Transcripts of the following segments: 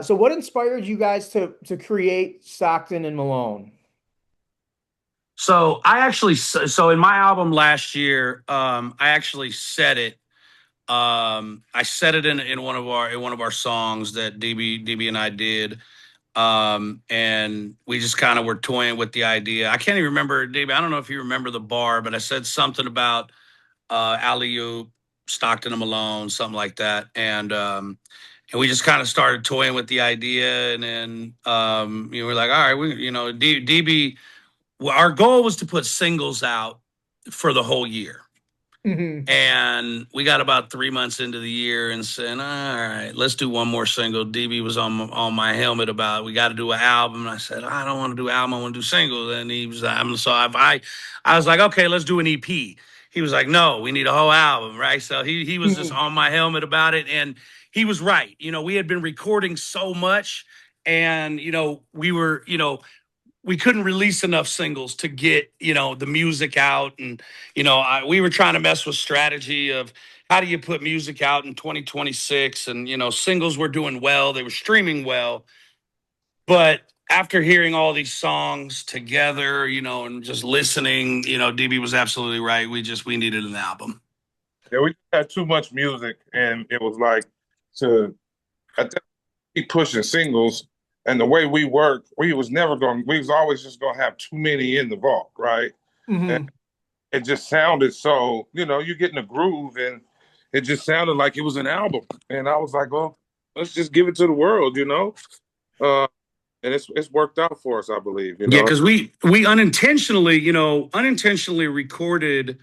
So what inspired you guys to create Stockton and Malone? So I actually, so in my album last year, I actually said it. I said it in one of our songs that DB and I did. And we just kind of were toying with the idea. I can't even remember, DB. I don't know if you remember the bar, but I said something about alley oop, Stockton and Malone, something like that, and we just kind of started toying with the idea, and then we're like, all right, DB. Well, our goal was to put singles out for the whole year. Hmm. And we got about 3 months into the year and said, all right, let's do one more single. DB was on my helmet about we got to do an album. And I said, I don't want to do album, I want to do singles. And he was like, I was like, okay, let's do an EP. He was like, no, we need a whole album, right? So he was just Hmm. on my helmet about it. And he was right. We had been recording so much and we couldn't release enough singles to get the music out, and we were trying to mess with strategy of how do you put music out in 2026, and singles were doing well, they were streaming well, but after hearing all these songs together, and just listening, DB was absolutely right. We needed an album. Yeah, we had too much music, and it was like to I think keep pushing singles. And the way we worked, we was always just gonna have too many in the vault, right? And Hmm. it just sounded so, you get in a groove, and it just sounded like it was an album. And I was like, well, let's just give it to the world. Uh, and it's worked out for us, I believe. Yeah, because we unintentionally recorded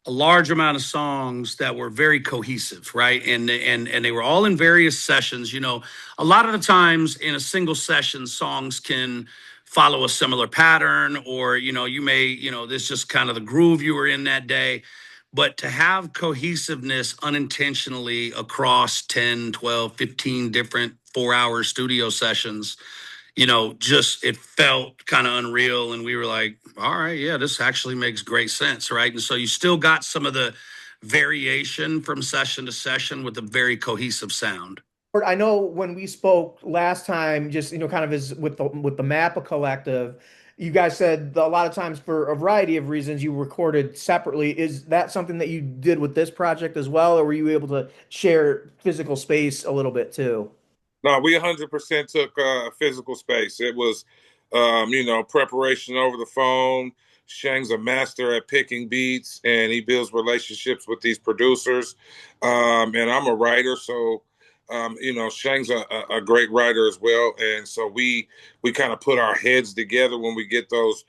a large amount of songs that were very cohesive, right? And they were all in various sessions. A lot of the times in a single session, songs can follow a similar pattern, or you may, this just kind of the groove you were in that day. But to have cohesiveness unintentionally across 10, 12, 15 different 4 hour studio sessions, just it felt kind of unreal. And we were like, all right, yeah, this actually makes great sense, right? And so you still got some of the variation from session to session with a very cohesive sound. I know when we spoke last time, just kind of as with the Mappa Collective, you guys said a lot of times for a variety of reasons you recorded separately. Is that something that you did with this project as well, or were you able to share physical space a little bit too? No, we 100% took physical space. It was, preparation over the phone. Shang's a master at picking beats, and he builds relationships with these producers. And I'm a writer, so Shang's a great writer as well. And so we kind of put our heads together when we get those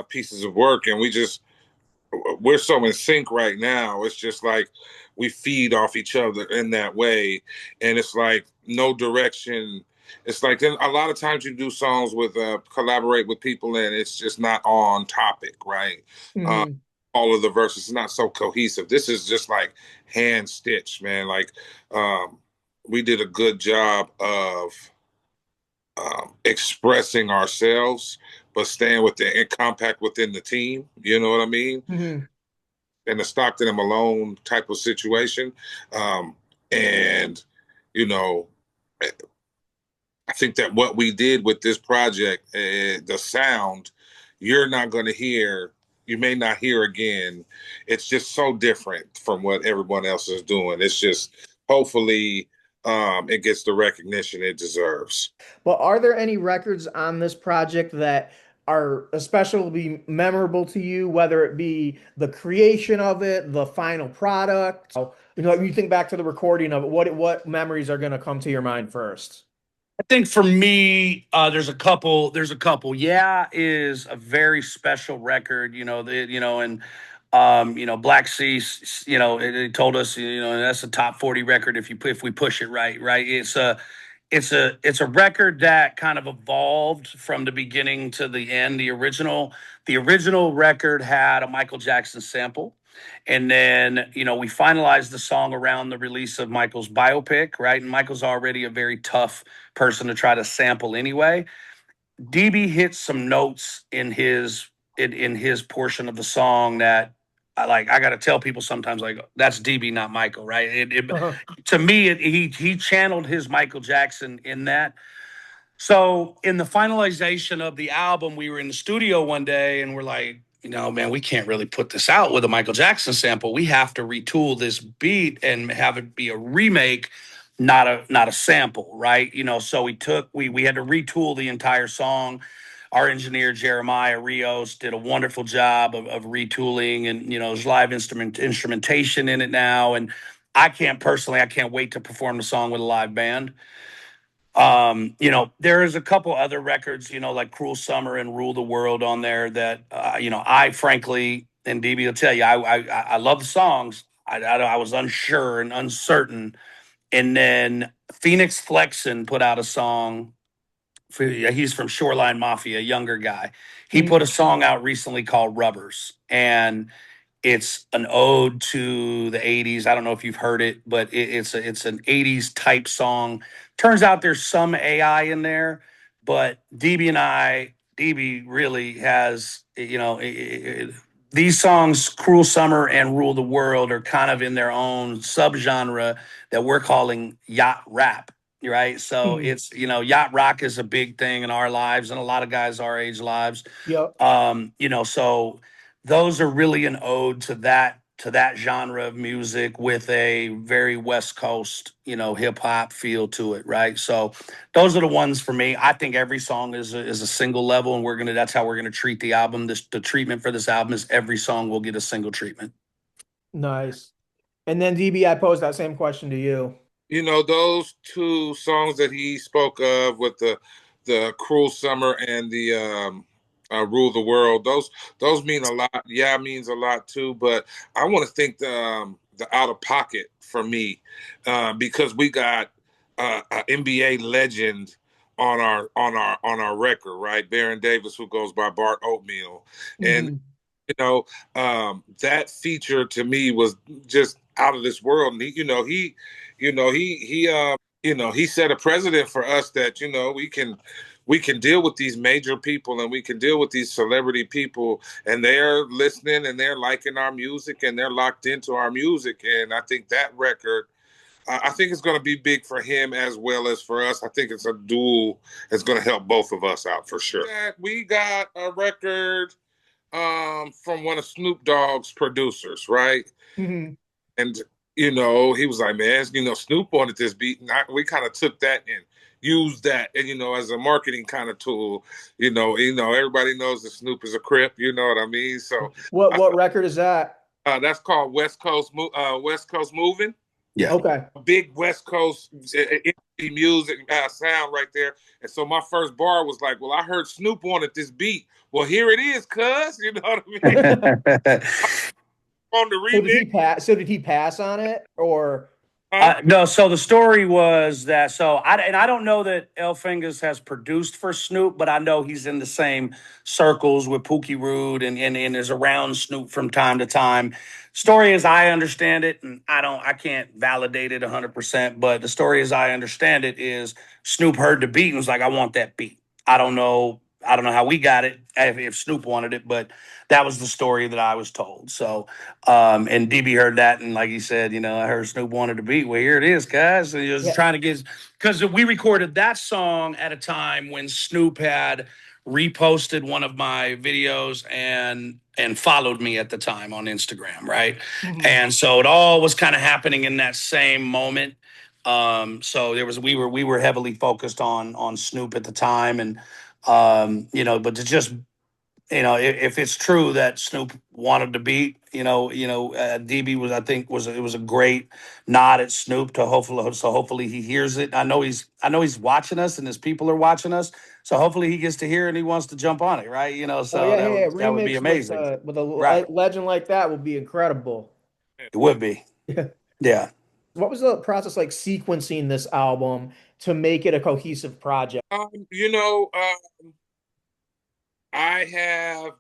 pieces of work, and we're so in sync right now. It's just like we feed off each other in that way, and it's like no direction. It's like then a lot of times you do songs with collaborate with people, and it's just not on topic, right? Uh, Hmm. all of the verses is not so cohesive. This is just like hand stitched, man. Like um, we did a good job of expressing ourselves, but staying within and compact within the team. You know what I mean? Hmm. In the Stockton and Malone type of situation. And, you know, I think that what we did with this project, the sound, you're not going to hear, you may not hear again. It's just so different from what everyone else is doing. It's just, hopefully, it gets the recognition it deserves. But are there any records on this project that are especially memorable to you, whether it be the creation of it, the final product? You think back to the recording of it, what memories are going to come to your mind first? I think for me, there's a couple. There's a couple. Yeah, is a very special record. And Black Sea. It told us, that's a top 40 record if we push it right. Right. It's a record that kind of evolved from the beginning to the end. The original record had a Michael Jackson sample. And then, we finalized the song around the release of Michael's biopic, right? And Michael's already a very tough person to try to sample anyway. DB hit some notes in his portion of the song that I got to tell people sometimes, like, that's DB, not Michael, right? Uh-huh. To me, he channeled his Michael Jackson in that. So in the finalization of the album, we were in the studio one day and we're like, man, we can't really put this out with a Michael Jackson sample. We have to retool this beat and have it be a remake, not a sample, right? So we had to retool the entire song. Our engineer Jeremiah Rios did a wonderful job of retooling, and there's live instrumentation in it now. And I can't wait to perform the song with a live band. There is a couple other records, like Cruel Summer and Rule the World on there that, I frankly, and DB will tell you, I love the songs. I was unsure and uncertain. And then Phoenix Flexen put out a song. He's from Shoreline Mafia, a younger guy. He put a song out recently called Rubbers. And it's an ode to the 80s. I don't know if you've heard it, but it's an 80s type song. Turns out there's some AI in there, but DB really has, these songs, Cruel Summer and Rule the World, are kind of in their own subgenre that we're calling yacht rap. Right. So Mhm. it's, yacht rock is a big thing in our lives and a lot of guys our age lives. Yep. So those are really an ode to that genre of music with a very West Coast, hip hop feel to it, right? So those are the ones for me. I think every song is a single level, and that's how we're gonna treat the album. The treatment for this album is every song will get a single treatment. Nice. And then DB, I posed that same question to you. Those two songs that he spoke of with the Cruel Summer and the Rule the World, those mean a lot. Yeah, it means a lot too. But I want to thank the Out of Pocket for me, because we got an NBA legend on our record, right? Baron Davis, who goes by Bart Oatmeal, and Mhm. that feature to me was just out of this world. And he set a precedent for us that we can deal with these major people and we can deal with these celebrity people, and they're listening and they're liking our music and they're locked into our music. And I think that record, I think it's going to be big for him as well as for us. I think it's a duel that's going to help both of us out for sure. We got a record from one of Snoop Dogg's producers, right? Mhm. And he was like, man, Snoop wanted this beat, and we kind of took that and used that, and as a marketing kind of tool. Everybody knows that Snoop is a Crip. You know what I mean? So What record is that? that's called West Coast Moving. Yeah. Okay. Big West Coast music sound right there. And so my first bar was like, well, I heard Snoop wanted this beat. Well, here it is, cuz. You know what I mean? On the So did remix. he pass? So did he pass on it, or? No, so the story was that I don't know that El Fingers has produced for Snoop, but I know he's in the same circles with Pookie Rude and is around Snoop from time to time. Story as I understand it, and I can't validate it 100%, but the story as I understand it is Snoop heard the beat and was like, I want that beat. I don't know how we got it, if Snoop wanted it, but that was the story that I was told. So and DB heard that, and like he said, I heard Snoop wanted to beat. Well, here it is, guys. And he was Yeah. trying to get, because we recorded that song at a time when Snoop had reposted one of my videos and followed me at the time on Instagram, right? Mhm. And so it all was kind of happening in that same moment. So we were heavily focused on Snoop at the time, and but to just if it's true that Snoop wanted to beat, DB was, I think, it was a great nod at Snoop to hopefully he hears it. I know he's watching us and his people are watching us, so hopefully he gets to hear it and he wants to jump on it, right? Oh So yeah, that yeah, yeah. would be Remix with amazing, with a right? legend like that would be incredible. It would be, yeah. What was the process like sequencing this album to make it a cohesive project?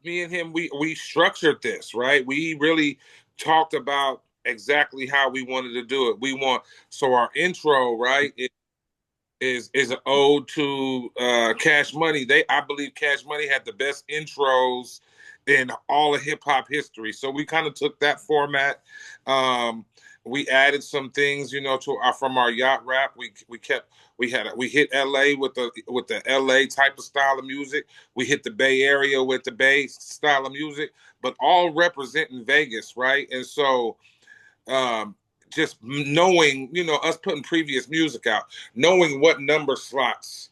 Me and him, we structured this, right? We really talked about exactly how we wanted to do it. So our intro, right, is an ode to Cash Money. I believe Cash Money had the best intros in all of hip hop history. So we kind of took that format. We added some things, you know, to from our yacht rap. We hit LA with the LA type of style of music. We hit the Bay Area with the Bay style of music, but all representing Vegas, right? And so just knowing, you know, us putting previous music out, knowing what number slots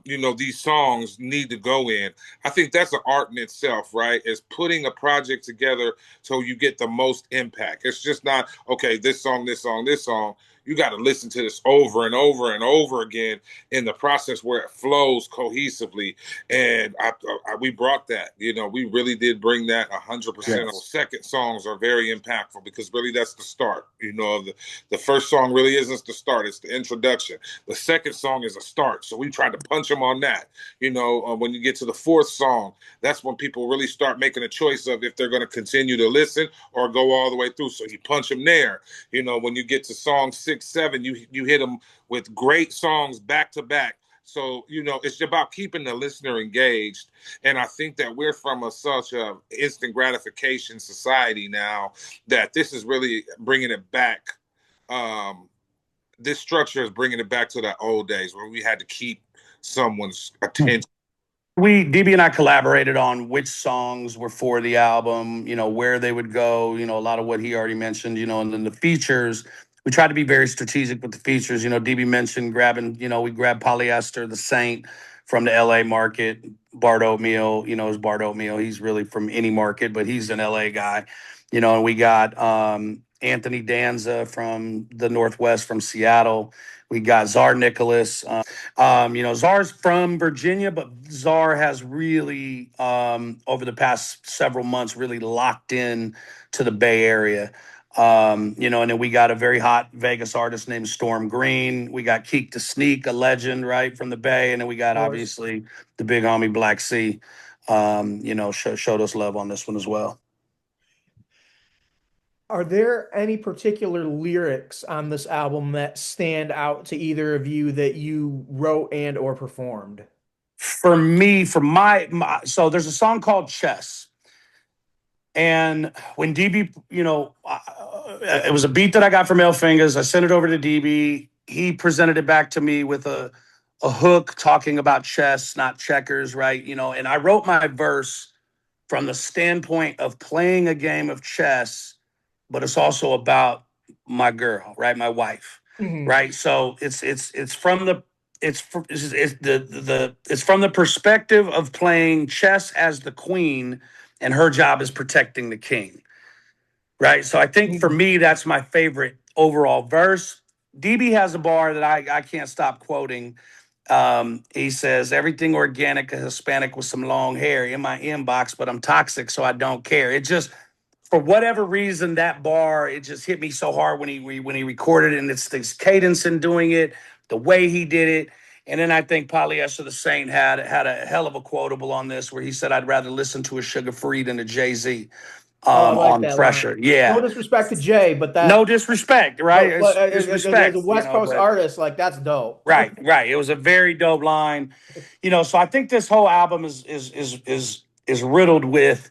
you know, these songs need to go in. I think that's an art in itself, right? Is putting a project together so you get the most impact. It's just not, okay, this song, this song, this song. You got to listen to this over and over and over again in the process where it flows cohesively. And we brought that, you know, we really did bring that 100%. Yes. Second songs are very impactful because really that's the start. You know, the first song really isn't the start, it's the introduction. The second song is a start. So we tried to punch them on that. You know, when you get to the fourth song, that's when people really start making a choice of if they're going to continue to listen or go all the way through. So you punch them there. You know, when you get to song 6, 7, you hit them with great songs back to back. So, you know, it's about keeping the listener engaged. And I think that we're from such a instant gratification society now that this is really bringing it back. This structure is bringing it back to the old days where we had to keep someone's attention. Debe and I collaborated on which songs were for the album, you know, where they would go, you know, a lot of what he already mentioned, you know, and then the features. We tried to be very strategic with the features. You know, Debe mentioned grabbing, you know, we grabbed Polyester, the Saint from the LA market, Bart Oatmeal, you know, is Bart Oatmeal. He's really from any market, but he's an LA guy, you know, and we got Anthony Danza from the Northwest, from Seattle. We got Czar Nicholas. You know, Czar's from Virginia, but Czar has really, over the past several months, really locked in to the Bay Area. You know, and then we got a very hot Vegas artist named Storm Green. We got Keek the Sneak, a legend, right, from the Bay. And then we got, obviously, the big homie Black C, you know, showed us love on this one as well. Are there any particular lyrics on this album that stand out to either of you that you wrote and or performed? For me, so there's a song called Chess. And when DB, you know, it was a beat that I got from El Fingers. I sent it over to DB. He presented it back to me with a hook talking about chess, not checkers, right? You know, and I wrote my verse from the standpoint of playing a game of chess, but it's also about my girl, right? My wife, Mhm. right? So it's from the it's from the perspective of playing chess as the queen, and her job is protecting the king, right? So I think for Mhm. me, that's my favorite overall verse. DB has a bar that I can't stop quoting. He says, everything organic, a Hispanic with some long hair in my inbox, but I'm toxic, so I don't care. It just, for whatever reason, that bar, it just hit me so hard when he recorded it, and it's this cadence in doing it, the way he did it. And then I think Polyester the Saint had a hell of a quotable on this where he said, I'd rather listen to a Sugar Free than a Jay-Z Oh, I like on that line. Pressure. No Yeah. disrespect to Jay, but No that, disrespect, right? It's as a respect, you West know, Coast but artist, like that's dope. right. It was a very dope line. You know, so I think this whole album is riddled with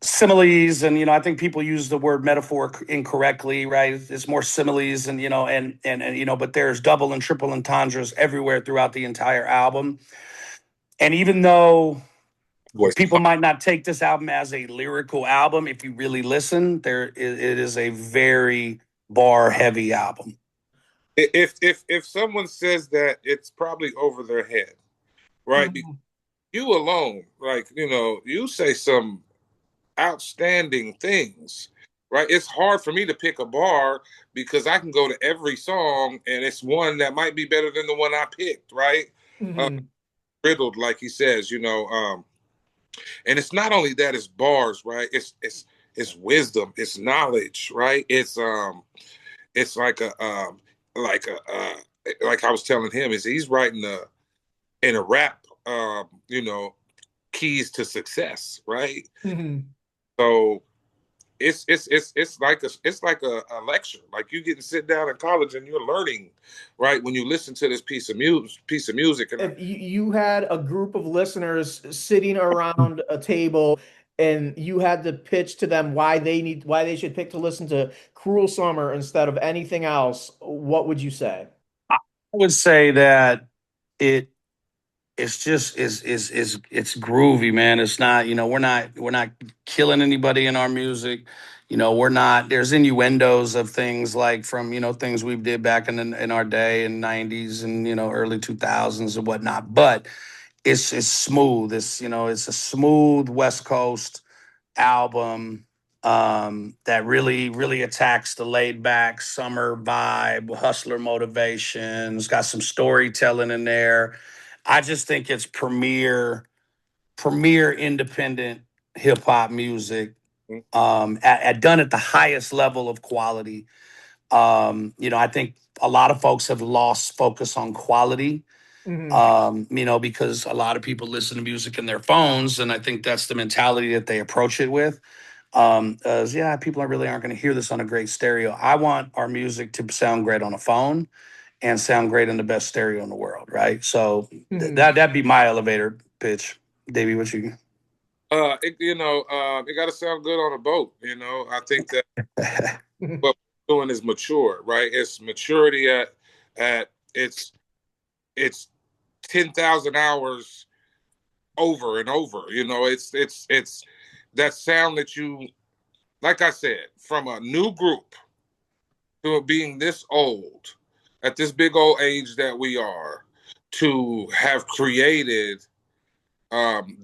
similes, and you know, I think people use the word metaphor incorrectly, right? It's more similes, and you know, and you know, but there's double and triple entendres everywhere throughout the entire album. And even though Voice. people might not take this album as a lyrical album, if you really listen, it is a very bar heavy album. If someone says that, it's probably over their head, right? Mhm. You alone, like, you know, you say some outstanding things, right? It's hard for me to pick a bar because I can go to every song and it's one that might be better than the one I picked, right? Uh, Mhm. Riddled, like he says, you know, and it's not only that, it's bars, right? It's wisdom, it's knowledge, right? It's like a like I was telling him, is he's writing in a rap, you know, keys to success, right? Mhm. So it's like a lecture. Like you get to sit down in college and you're learning, right? When you listen to this piece of music, and If you had a group of listeners sitting around a table and you had to pitch to them why they should pick to listen to Cruel Summer instead of anything else, what would you say? I would say that it it's just is it's groovy, man. It's not, we're not killing anybody in our music. We're not, there's innuendos of things like from, things we did back in our day in 90s and, early 2000s and whatnot. But it's smooth. It's a smooth West Coast album that really attacks the laid back summer vibe, hustler motivation. It's got some storytelling in there. I just think it's premier independent hip hop music, done at the highest level of quality. I think a lot of folks have lost focus on quality, Hmm. because a lot of people listen to music in their phones, and I think that's the mentality that they approach it with. Yeah, people aren't going to hear this on a great stereo. I want our music to sound great on a phone and sound great in the best stereo in the world, right? So Hmm. that'd be my elevator pitch. Davey, what you? it got to sound good on a boat. I think that what we're doing is mature, right? It's maturity at it's 10,000 hours over and over. It's that sound that you, like I said, from a new group to being this old, at this big old age that we are, to have created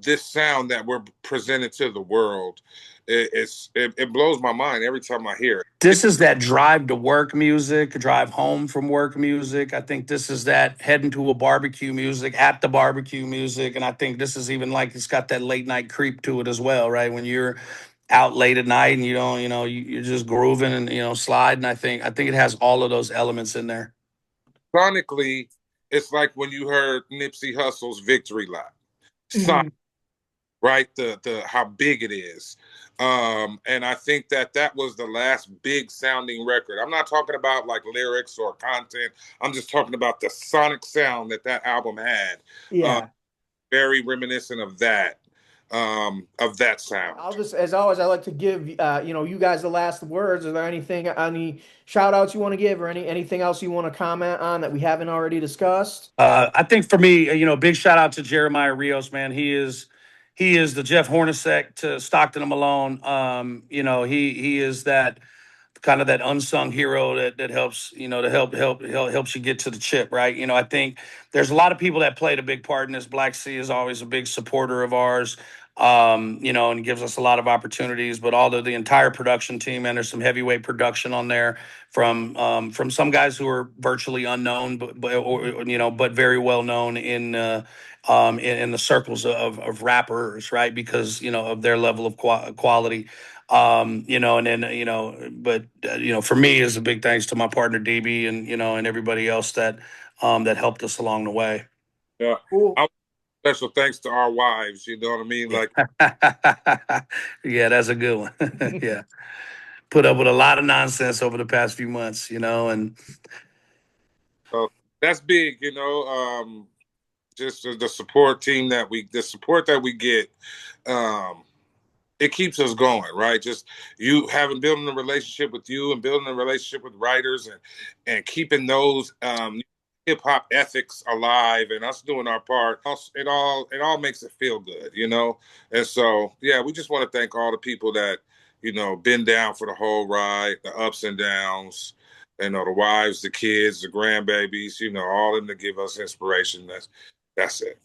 this sound that we're presented to the world. It blows my mind every time I hear it. This is that drive to work music, drive home from work music. I think this is that heading to a barbecue music, at the barbecue music. And I think this is even like it's got that late night creep to it as well, right? When you're out late at night and you don't, you're just grooving and, sliding. I think it has all of those elements in there. Sonically, it's like when you heard Nipsey Hussle's Victory Lap. Hmm. Right? The how big it is. And I think that was the last big sounding record. I'm not talking about like lyrics or content. I'm just talking about the sonic sound that album had. Uh, Yeah. very reminiscent of that I'll sound. just, as always, I like to give you guys the last words. Are there any shout outs you want to give, or anything else you want to comment on that we haven't already discussed? I think for me, big shout out to Jeremiah Rios, man. He is the Jeff Hornacek to Stockton and Malone. He is that kind of that unsung hero that helps, helps you get to the chip, right? I think there's a lot of people that played a big part in this. Black Sea is always a big supporter of ours, and gives us a lot of opportunities. But although the entire production team, and there's some heavyweight production on there from some guys who are virtually unknown, but very well known in the circles of rappers, right? Because of their level of quality. And then but for me, is a big thanks to my partner DB and and everybody else that helped us along the way. Yeah. Cool. Special thanks to our wives, you know what I mean? Yeah, Like yeah, that's a good one. Yeah, put up with a lot of nonsense over the past few months, and so that's big, just the support team the support that we get. Um it keeps us going, right? Just you having building a relationship with you and building a relationship with writers and keeping those hip hop ethics alive and us doing our part. It all makes it feel good. And so yeah, we just want to thank all the people that been down for the whole ride, the ups and downs. The wives, the kids, the grandbabies, all of them to give us inspiration. That's it.